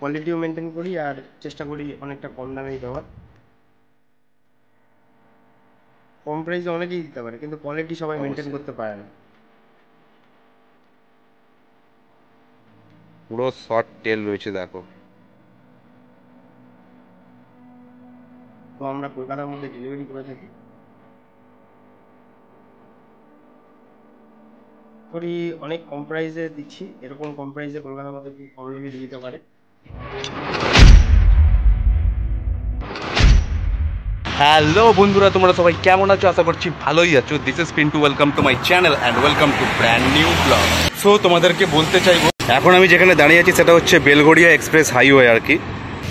কোয়ালিটিও মেনটেন করি আর চেষ্টা করি অনেকটা কম দামেই দেওয়ার। কম প্রাইসে অনেকেই দিতে পারে, কিন্তু কোয়ালিটি সবাই মেনটেন করতে পারে না। পুরো শর্ট টেল রয়েছে দেখো। তো আমরা কলকাতার মধ্যে ডেলিভারি করে থাকি, করি অনেক কম প্রাইসে দিচ্ছি। এরকম কম প্রাইসে কলকাতার মধ্যে কম দিয়ে দিতে পারে। হ্যালো বন্ধুরা, তোমরা সবাই কেমন আছো? আশা করছি ভালোই আছো। This is Pintu, welcome to my channel and welcome to brand new blog. So তোমাদেরকে বলতে চাইবো, এখন আমি যেখানে দাঁড়িয়ে আছি সেটা হচ্ছে বেলগড়িয়া এক্সপ্রেস হাইওয়ে আর কি।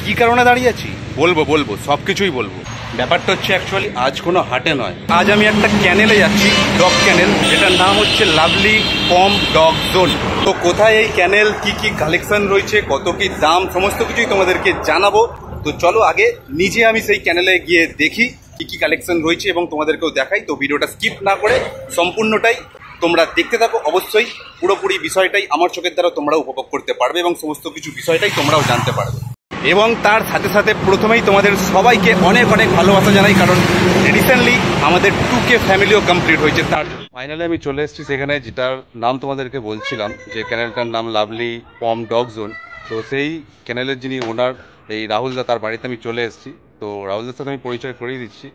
কী কারণে দাঁড়িয়ে আছি বলবো সব কিছুই বলবো। ব্যাপারটা হচ্ছে অ্যাকচুয়ালি আজ কোনো হাটে নয়, আজ আমি একটা ক্যানেলে যাচ্ছি, ডগ ক্যানেল, যেটার নাম হচ্ছে লাভলি পম ডগ জোন। তো কোথায় এই ক্যানেল, কি কি কালেকশন রয়েছে, কত কি দাম, সমস্ত কিছুই তোমাদেরকে জানাবো। তো চলো আগে নিজে আমি সেই চ্যানেলে গিয়ে দেখি কি কি কালেকশন রয়েছে এবং তোমাদেরকেও দেখাই। তো ভিডিওটা স্কিপ না করে সম্পূর্ণটাই তোমরা দেখতে থাকো। অবশ্যই পুরোপুরি বিষয়টাই আমার চোখের দ্বারা তোমরা উপভোগ করতে পারবে এবং সমস্ত কিছু বিষয়টাই তোমরাও জানতে পারবে। এবং তার সাথে সাথে প্রথমেই তোমাদের সবাইকে অনেক অনেক ভালোবাসা জানাই, কারণ রিসেন্টলি আমাদের 2K ফ্যামিলিও কমপ্লিট হয়েছে। তার ফাইনালি আমি চলে এসেছি সেখানে, যেটার নাম তোমাদেরকে বলছিলাম, যে ক্যানেলটার নাম লাভলি পম ডগ জোন। তো সেই ক্যানেলের যিনি ওনার, এই রাহুলদা, তার বাড়িতে আমি চলে এসেছি। তো রাহুলদার সাথে আমি পরিচয় করিয়ে দিচ্ছি।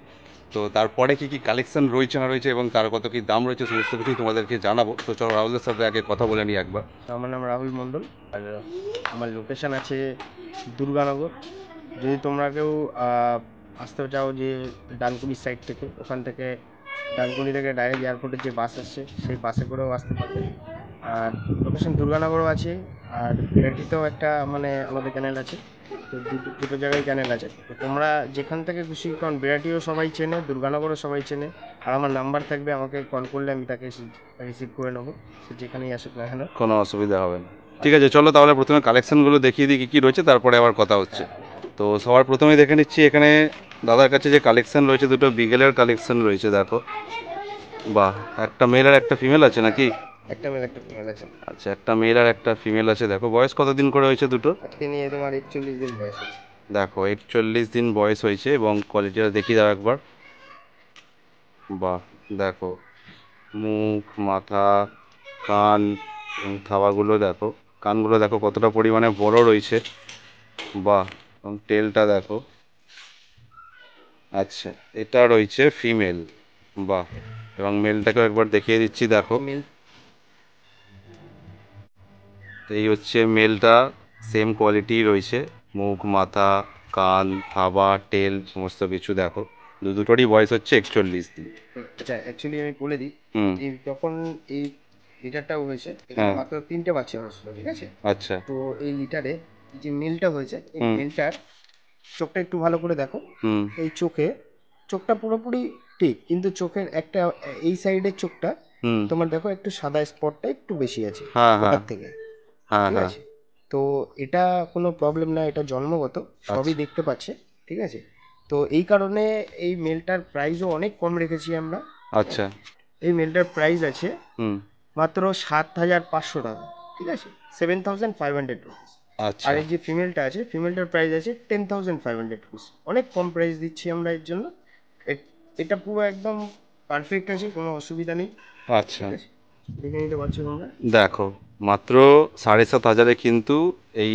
তো তারপরে কি কি কালেকশন রয়েছে না রয়েছে এবং তার কত কি দাম রয়েছে সমস্ত কিছুই তোমাদেরকে জানাবো। তো চলো রাহুলদার সাথে আগে কথা বলে নিই একবার। আমার নাম রাহুল মণ্ডল, আর আমার লোকেশান আছে দুর্গানগর। যদি তোমরা কেউ আসতে চাও যে ডানকুনির সাইড থেকে, ওখান থেকে ডানকুনি থেকে ডাইরেক্ট এয়ারপোর্টের যে বাস আসছে সেই বাসে করেও আসতে পারবে। আর লোকেশন দুর্গানগরও আছে, আর বিরাটিতেও একটা মানে আমাদের চ্যানেল আছে। তো দুটো জায়গায় চ্যানেল আছে। তো তোমরা যেখান থেকে খুশি, কারণ বিরাটিও সবাই চেনে, দুর্গানগরও সবাই চেনে। আর আমার নাম্বার থাকবে, আমাকে কল করলে আমি তাকে রিসিভ করে নেবো, সে যেখানেই আসুক না কেন। কোনো অসুবিধা হবে না। ঠিক আছে, চলো তাহলে প্রথমে কালেকশনগুলো দেখিয়ে দিই কী কী রয়েছে, তারপরে আবার কথা হচ্ছে। তো সবার প্রথমেই দেখে নিচ্ছি এখানে দাদার কাছে যে কালেকশন রয়েছে, দুটো বিগেলের কালেকশন রয়েছে দেখো। বাহ, একটা মেল আর একটা ফিমেল আছে নাকি? একটা মেল একটা ফিমেল আছে। আচ্ছা, একটা মেল আর একটা ফিমেল আছে দেখো। বয়স কতদিন করে হয়েছে দুটো? আজকে নিয়ে তোমার 41 দিন বয়স আছে। দেখো 41 দিন বয়স হয়েছে এবং কোয়ালিটিটা দেখি দাও একবার। বাহ, দেখো মুখ, মাথা, কান এবং থাবাগুলো দেখো, কানগুলো দেখো কতটা পরিমাণে বড় রয়েছে। বাহ, এবং টেলটা দেখো। আচ্ছা, এটা রয়েছে ফিমেল। বাহ, এবং মেলটাকেও একবার দেখিয়ে দিচ্ছি দেখো। মেল এই হচ্ছে মেলটা, সেম কোয়ালিটি রয়েছে, মুখ, মাথা, কান, থাবা, টেল সমস্ত কিছু দেখো। দুটোরই বয়স হচ্ছে 41 দিন। আচ্ছা, অ্যাকচুয়ালি আমি বলে দিই, হুম। এই যখন এই লিটারটা হয়েছে, এখানে হ্যাঁ। মাত্র 3টে বাচ্চা হয়েছিল, ঠিক আছে? আচ্ছা। তো এই লিটারে যে মেলটা হয়েছে, এই হুম। মেলটার চোখটা একটু ভালো করে দেখো। হুম। এই চোখটা পুরোপুরি ঠিক, কিন্তু চোখের একটা এই সাইডের চোখটা হুম। তোমার দেখো একটু সাদা স্পটটা একটু বেশি আছে হ্যাঁ হ্যাঁ ওটার থেকে, হ্যাঁ ঠিক হ্যাঁ। আছে? তো এটা কোনো প্রবলেম না, এটা জন্মগত, সবই আচ্ছা দেখতে পাচ্ছে, ঠিক আছে? তো এই কারণে এই মেলটার প্রাইসও অনেক কম রেখেছি আমরা। আচ্ছা। এই মেলটার প্রাইস আছে হুম। মাত্র 7,500 টাকা, ঠিক আছে? 7,500 রুপিস। আর আচ্ছা। এই যে ফিমেলটা আছে, ফিমেলটার প্রাইস আছে 10,500 রুপিস। অনেক কম প্রাইস দিচ্ছি আমরা এর জন্য। এটা পুরো একদম পারফেক্ট আছে, কোনো অসুবিধা নেই, আচ্ছা, ঠিক আছে? দেখে নিতে পারছো তোমরা। দেখো মাত্র 7,500 কিন্তু এই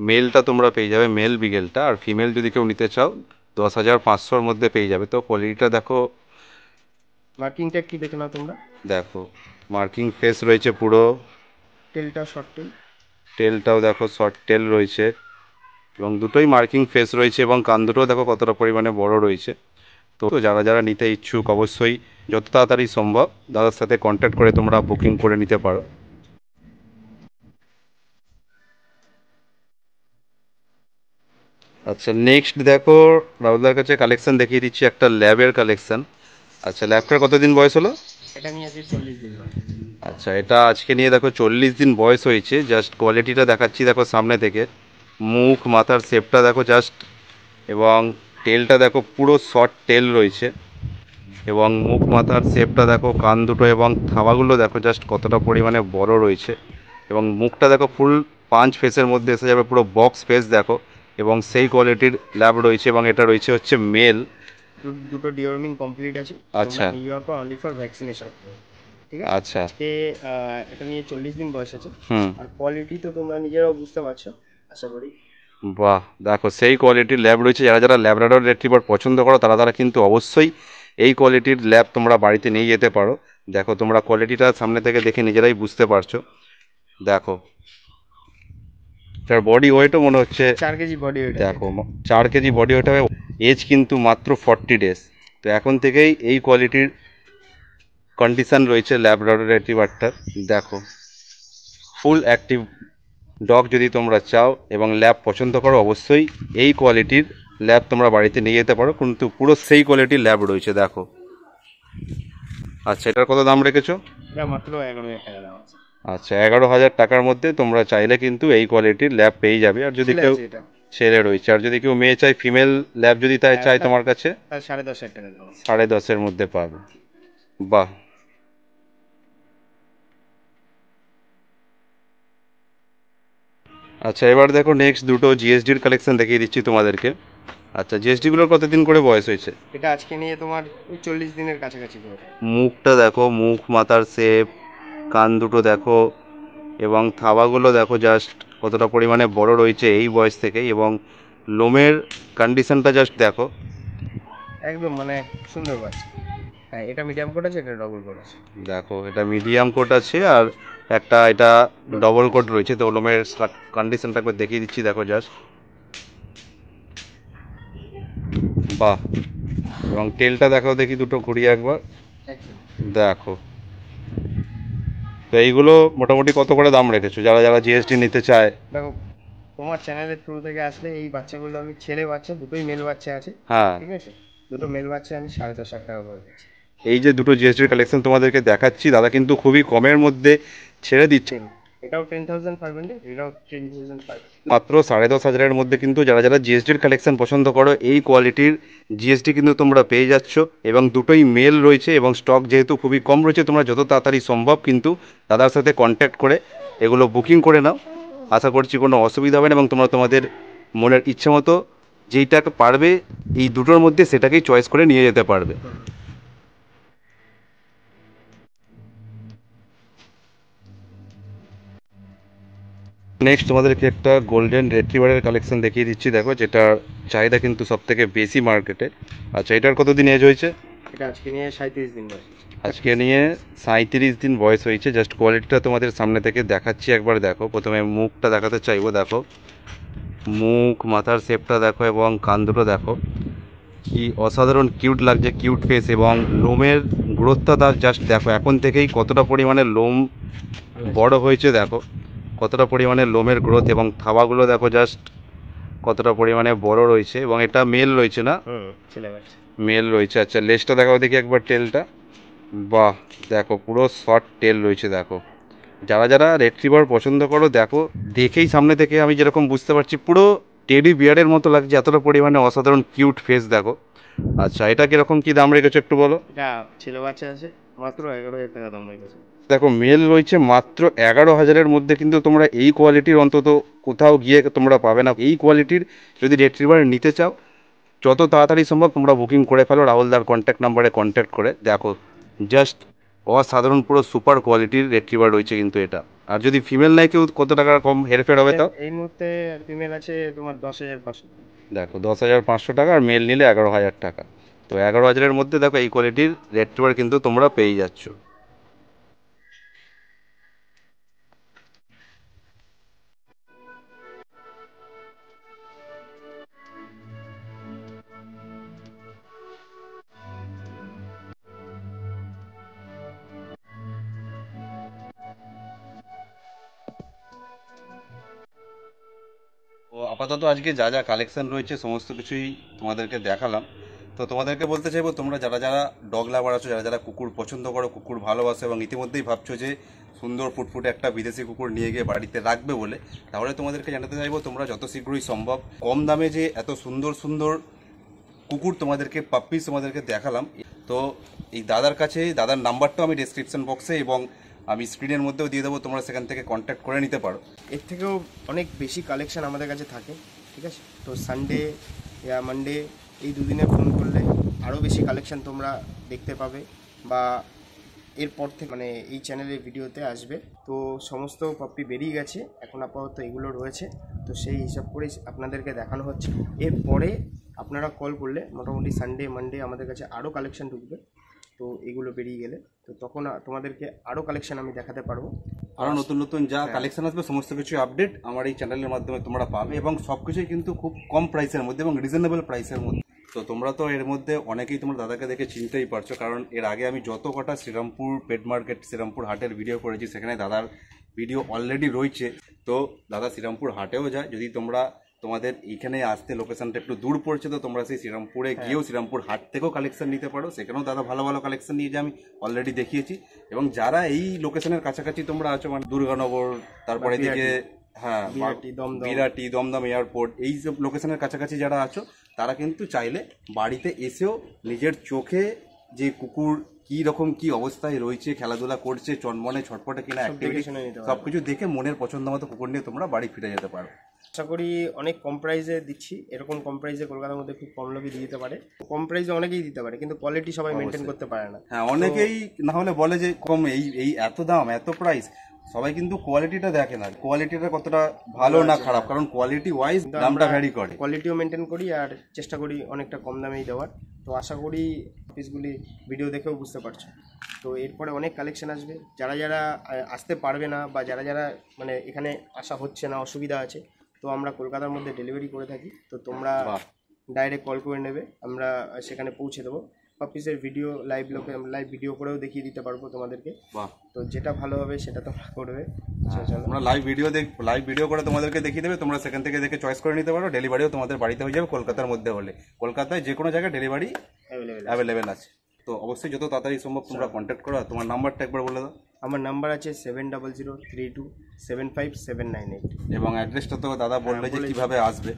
মেলটা তোমরা পেয়ে যাবে, মেল বিগেলটা। আর ফিমেল যদি কেউ নিতে চাও 10,500-র মধ্যে পেয়ে যাবে। তো কোয়ালিটিটা দেখো। মার্কিংটা কি দেখে নাও তোমরা। দেখো মার্কিং ফেস রয়েছে পুরো, টেলটা শর্ট টেল। টেলটাও দেখো শর্ট টেল রয়েছে এবং দুটোই মার্কিং ফেস রয়েছে এবং কান দুটোও দেখো কতটা পরিমাণে বড় রয়েছে। তো যারা যারা নিতে ইচ্ছুক অবশ্যই যত তাড়াতাড়ি সম্ভব দাদার সাথে কন্ট্যাক্ট করে তোমরা বুকিং করে নিতে পারো। আচ্ছা, নেক্সট দেখো রাহুলদার কাছে কালেকশন দেখিয়ে দিচ্ছি, একটা ল্যাবের কালেকশন। আচ্ছা, ল্যাবটার কতদিন বয়স হলো? এটা নিয়ে আছে 40 দিন। আচ্ছা, এটা আজকে নিয়ে দেখো 40 দিন বয়স হয়েছে। জাস্ট কোয়ালিটিটা দেখাচ্ছি দেখো সামনে থেকে। মুখ, মাথার শেপটা দেখো জাস্ট, এবং টেলটা দেখো পুরো শর্ট টেল রয়েছে এবং মুখ, মাথার শেপটা দেখো, কান দুটো এবং থাবাগুলো দেখো জাস্ট কতটা পরিমাণে বড় রয়েছে এবং মুখটা দেখো ফুল পাঁচ ফেসের মধ্যে এসে যাবে, পুরো বক্স ফেস দেখো, এবং সেই কোয়ালিটির ল্যাব রয়েছে, এবং এটা রয়েছে হচ্ছে মেল। দুটো ডিওর্মিং কমপ্লিট আছে। আচ্ছা new York only for vaccination, ঠিক আছে। আচ্ছা। আজকে এটা নিয়ে 40 দিন বয়স আছে। হুম। আর কোয়ালিটি তো তোমরা নিজেরাও বুঝতে পারছো আশা করি। বাহ, দেখো সেই কোয়ালিটির ল্যাব রয়েছে। যারা যারা ল্যাব্রাডর রিট্রিভার পছন্দ করো তারা তারা কিন্তু অবশ্যই এই কোয়ালিটির ল্যাব তোমরা বাড়িতে নিয়ে যেতে পারো। দেখো তোমরা কোয়ালিটিটা সামনে থেকে দেখে নিজেরাই বুঝতে পারছো। দেখো তার বডি ওয়েটও মনে হচ্ছে 4 কেজি বডি ওয়েট আছে। দেখো 4 কেজি বডি ওয়েট হবে। এজ কিন্তু মাত্র 40 ডেজ। তো এখন থেকেই এই কোয়ালিটির কন্ডিশন রয়েছে ল্যাব্রাডর রিট্রিভারটার। দেখো ফুল অ্যাক্টিভ ডগ যদি তোমরা চাও এবং ল্যাব পছন্দ করো, অবশ্যই এই কোয়ালিটির ল্যাব তোমরা বাড়িতে নিয়ে যেতে পারো, কিন্তু পুরো সেই কোয়ালিটির ল্যাব রয়েছে। দেখো আচ্ছা, এটার কত দাম রেখেছো? এটা মাত্র 11,000 টাকা দাম আছে। আচ্ছা, 11,000 টাকার মধ্যে তোমরা চাইলে কিন্তু এই কোয়ালিটির ল্যাব পেয়ে যাবে। আর যদি ছেলে কেউ আছে এটা। ছেলে রয়েছে, আর যদি কেউ মেয়ে চাই, ফিমেল ল্যাব যদি তাই চাই তোমার কাছে, তার 10,500 টাকা দাম আছে। 10,500-এর মধ্যে পাবে। বাহ। আচ্ছা, এবার দেখো নেক্সট দুটো জিএসডির কালেকশন দেখিয়ে দিচ্ছি তোমাদেরকে। আচ্ছা, জিএসডিগুলোর কতদিন করে বয়স হয়েছে? এটা আজকে নিয়ে তোমার ওই 40 দিনের কাছাকাছি করে। মুখটা দেখো, মুখ মাথার শেপ, কান দুটো দেখো, এবং থাবাগুলো দেখো জাস্ট কতটা পরিমাণে বড় রয়েছে এই বয়স থেকেই, এবং লোমের কন্ডিশনটা জাস্ট দেখো। একদম মানে সুন্দর বাচ্চা। হ্যাঁ, এটা মিডিয়াম কোট আছে, এটা ডবল কোট আছে। দেখো এটা মিডিয়াম কোট আছে, আর একটা এটা ডবল কোট রয়েছে। তো লোমের কন্ডিশনটা একবার দেখিয়ে দিচ্ছি, দেখো জাস্ট। বাহ। এবং টেলটা দেখো দেখি, দুটো ঘুরিয়ে একবার একদম। দেখো। তো এইগুলো মোটামুটি কত করে দাম রেখেছো যারা যারা জিএসটি নিতে চায়? দেখো, তোমার চ্যানেলের থ্রু থেকে আসলে এই বাচ্চাগুলো আমি ছেলে বাচ্চা, দুটোই মেল বাচ্চা আছে, হ্যাঁ। ঠিক আছে। দুটো মেল বাচ্চা আমি 10,500 টাকা করে দিচ্ছি। এই যে দুটো জিএসটির কালেকশন তোমাদেরকে দেখাচ্ছি, দাদা কিন্তু খুবই কমের মধ্যে ছেড়ে দিচ্ছে। এটাও 10,500, এটাও 10,500। মাত্র 10,500-এর মধ্যে কিন্তু যারা যারা জিএসটির কালেকশন পছন্দ করো, এই কোয়ালিটির জিএসটি কিন্তু তোমরা পেয়ে যাচ্ছ। এবং দুটোই মেল রয়েছে, এবং স্টক যেহেতু খুবই কম রয়েছে, তোমরা যত তাড়াতাড়ি সম্ভব কিন্তু দাদার সাথে কন্ট্যাক্ট করে এগুলো বুকিং করে নাও। আশা করছি কোনো অসুবিধা হবে না, এবং তোমরা তোমাদের মনের ইচ্ছে মতো যেইটা পারবে এই দুটোর মধ্যে সেটাকেই চয়েস করে নিয়ে যেতে পারবে। নেক্সট তোমাদেরকে একটা গোল্ডেন রিট্রিভারের কালেকশন দেখিয়ে দিচ্ছি, দেখো যেটার চাহিদা কিন্তু সব থেকে বেশি মার্কেটে। আচ্ছা, এটার কতদিন এজ হয়েছে? এটা আজকে নিয়ে 37 দিন বয়স। আজকে নিয়ে 37 দিন বয়স হয়েছে। জাস্ট কোয়ালিটিটা তোমাদের সামনে থেকে দেখাচ্ছি, একবার দেখো। প্রথমে মুখটা দেখাতে চাইবো, দেখো মুখ মাথার শেপটা দেখো, এবং কান দুটো দেখো, কি অসাধারণ কিউট লাগছে, কিউট ফেস। এবং লোমের গ্রোথটা তার জাস্ট দেখো, এখন থেকেই কতটা পরিমাণে লোম বড় হয়েছে, দেখো কতটা পরিমাণে লোমের গ্রোথ। এবং থাবাগুলো দেখো জাস্ট কতটা পরিমাণে বড় রয়েছে, এবং এটা মেল রয়েছে না? ছেলে বাচ্চা। মেল রয়েছে। আচ্ছা, লেজটা দেখাও দেখি একবার, টেলটা। বাহ, দেখো পুরো শর্ট টেল রয়েছে। দেখো যারা যারা রিট্রিভার পছন্দ করো, দেখো দেখেই সামনে থেকে আমি যেরকম বুঝতে পারছি, পুরো টেডি বিয়ারের মতো লাগছে, এতটা পরিমাণে অসাধারণ কিউট ফেস। দেখো আচ্ছা, এটা কিরকম কি দাম রেখেছো একটু বলো? এটা ছেলে বাচ্চা আছে, মাত্র 11,000 টাকা দাম রেখেছে। দেখো মেল রয়েছে মাত্র 11,000-এর মধ্যে, কিন্তু তোমরা এই কোয়ালিটির অন্তত কোথাও গিয়ে তোমরা পাবে না। এই কোয়ালিটির যদি রিট্রিভার নিতে চাও, যত তাড়াতাড়ি সম্ভব তোমরা বুকিং করে ফেলো রাহুলদার কন্ট্যাক্ট নাম্বারে কন্ট্যাক্ট করে। দেখো জাস্ট অসাধারণ পুরো সুপার কোয়ালিটির রিট্রিভার রয়েছে কিন্তু এটা। আর যদি ফিমেল নাই কেউ, কত টাকা কম হেরফের হবে তাও? এই মুহূর্তে ফিমেল আছে তোমার 10,500। দেখো 10,500 টাকা, আর মেল নিলে 11,000 টাকা। তো 11,000-এর মধ্যে দেখো এই কোয়ালিটির রিট্রিভার কিন্তু তোমরা পেয়ে যাচ্ছ। তো আপাতত আজকে যা যা কালেকশন রয়েছে সমস্ত কিছুই তোমাদেরকে দেখালাম। তো তোমাদেরকে বলতে চাইবো, তোমরা যারা যারা ডগ লাভার আছো, যারা যারা কুকুর পছন্দ করো, কুকুর ভালোবাসো, এবং ইতিমধ্যেই ভাবছো যে সুন্দর ফুটফুটে একটা বিদেশি কুকুর নিয়ে গিয়ে বাড়িতে রাখবে বলে, তাহলে তোমাদেরকে জানাতে চাইবো তোমরা যত শীঘ্রই সম্ভব কম দামে যে এত সুন্দর সুন্দর কুকুর তোমাদেরকে, পাপ্পিস তোমাদেরকে দেখালাম। তো এই দাদার কাছে, দাদার নাম্বারটাও আমি ডেসক্রিপশন বক্সে এবং আমি স্ক্রিনের মধ্যেও দিয়ে দেবো, তোমরা সেখান থেকে কন্ট্যাক্ট করে নিতে পারো। এর থেকেও অনেক বেশি কালেকশন আমাদের কাছে থাকে, ঠিক আছে? তো সানডে ইয়া মানডে এই দুদিনে ফোন করলে আরও বেশি কালেকশন তোমরা দেখতে পাবে, বা এরপর থেকে মানে এই চ্যানেলের ভিডিওতে আসবে। তো সমস্ত কপি বেরিয়ে গেছে, এখন আপাতত এগুলো রয়েছে, তো সেই হিসাব করে আপনাদেরকে দেখানো হচ্ছে। এরপরে আপনারা কল করলে মোটামুটি সানডে মানডে আমাদের কাছে আরও কালেকশন ঢুকবে, তো এগুলো বেরিয়ে গেলে তো তখন তোমাদেরকে আরও কালেকশন আমি দেখাতে পারবো। আরও নতুন নতুন যা কালেকশন আসবে সমস্ত কিছু আপডেট আমার এই চ্যানেলের মাধ্যমে তোমরা পাবে, এবং সব কিছুই কিন্তু খুব কম প্রাইসের মধ্যে এবং রিজনেবল প্রাইসের মধ্যে। তো তোমরা তো এর মধ্যে অনেকেই তোমার দাদাকে দেখে চিনতেই পারছো, কারণ এর আগে আমি যত কটা শ্রীরামপুর পেট মার্কেট শ্রীরামপুর হাটের ভিডিও করেছি সেখানে দাদার ভিডিও অলরেডি রয়েছে। তো দাদা শ্রীরামপুর হাটেও যায়, যদি তোমরা তোমাদের এইখানে আসতে লোকেশনটা একটু দূর পড়ছে তো তোমরা সেই শ্রীরামপুরে গিয়েও শ্রীরামপুর হাট থেকেও কালেকশন নিতে পারো, সেখানেও দাদা ভালো ভালো কালেকশন নিয়ে যায়, আমি অলরেডি দেখিয়েছি। এবং যারা এই লোকেশনের কাছাকাছি তোমরা আছো, মানে দুর্গানগর, তারপরে এদিকে হ্যাঁ বিরাটি, দমদম এয়ারপোর্ট, এই সব লোকেশনের কাছাকাছি যারা আছো তারা কিন্তু চাইলে বাড়িতে এসেও নিজের চোখে যে কুকুর কি রকম কি অবস্থায় রয়েছে, খেলাধুলা করছে, চনমনে ছটপটে কিনা অ্যাক্টিভিটি সবকিছু দেখে মনের পছন্দ মতো কুকুর নিয়ে তোমরা বাড়ি ফিরে যেতে পারো। আশা করি অনেক কম প্রাইসে দিচ্ছি, এরকম কম প্রাইসে কলকাতার মধ্যে খুব কম লোকই দিতে পারে, কম প্রাইসে অনেকেই দিতে পারে, কিন্তু কোয়ালিটি সবাই মেনটেন করতে পারে না। হ্যাঁ, অনেকেই না হলে বলে যে কম, এই এত দাম এত প্রাইস, সবাই কিন্তু কোয়ালিটিটা দেখে না, কোয়ালিটিটা কতটা ভালো না খারাপ, কারণ কোয়ালিটি ওয়াইজ দামটা ভ্যারি করে। কোয়ালিটিও মেনটেন করি আর চেষ্টা করি অনেকটা কম দামেই দেওয়ার। তো আশা করি পিসগুলি ভিডিও দেখেও বুঝতে পারছো। তো এরপরে অনেক কালেকশন আসবে, যারা যারা আসতে পারবে না বা যারা যারা মানে এখানে আসা হচ্ছে না, অসুবিধা আছে, তো আমরা কলকাতার মধ্যে ডেলিভারি করে থাকি, তো তোমরা ডাইরেক্ট কল করে নেবে, আমরা সেখানে পৌঁছে দেবো। অফিসের ভিডিও লাইভ ভিডিও করেও দেখিয়ে দিতে পারবো তোমাদেরকে, তো যেটা ভালো হবে সেটা তোমরা করবে। আমরা লাইভ ভিডিও করে তোমাদেরকে দেখিয়ে দেবে, তোমরা সেখান থেকে দেখে চয়েস করে নিতে পারো। ডেলিভারিও তোমাদের বাড়িতে হয়ে যাবে কলকাতার মধ্যে হলে। কলকাতায় যে কোনো জায়গায় ডেলিভারি অ্যাভেলেবেল আছে, তো অবশ্যই যত তাড়াতাড়ি সম্ভব তোমরা কন্ট্যাক্ট করো। তোমার নাম্বারটা একবার বলে দাও। আমার নাম্বার আছে 7003275798, এবং অ্যাড্রেসটা তো দাদা বললে যে কিভাবে আসবে,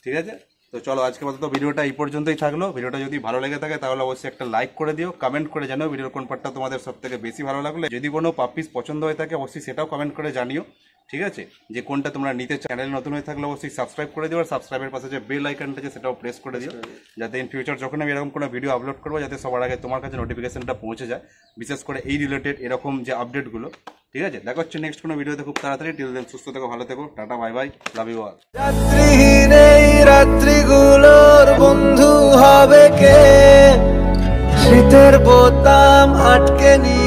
ঠিক আছে? তো চলো আজকে মতো ভিডিওটা এই পর্যন্তই থাকলো। ভিডিওটা যদি ভালো লেগে থাকে তাহলে অবশ্যই একটা লাইক করে দিও, কমেন্ট করে জানিও ভিডিওর কোন পার্টটা তোমাদের সব থেকে বেশি ভালো লাগলো। যদি কোনো পাপিস পছন্দ হয়ে থাকে অবশ্যই সেটাও কমেন্ট করে জানিও, ঠিক আছে? যে কোনটা তোমরা নিতে চ্যানেল নতুন হয়ে থাকলে অবশ্যই সাবস্ক্রাইব করে দিও, আর সাবস্ক্রাইবের পাশে যে বেল আইকনটা আছে সেটাও প্রেস করে দিও, যাতে ইন ফিউচার যখন আমি এরকম কোনো ভিডিও আপলোড করবো যাতে সবার আগে তোমার কাছে নোটিফিকেশনটা পৌঁছে যায়, বিশেষ করে এই রিলেটেড এরকম যে আপডেটগুলো, ঠিক আছে? দেখা হচ্ছে নেক্সট কোনো ভিডিওতে খুব তাড়াতাড়ি। টিল দেন সুস্থ থেকো, ভালো থেকো, tata, bye bye, love you all. রাত্রিহীন এই রাত্রিগুলোর বন্ধু হবে কে, শীতের বোতাম আটকে নিয়ে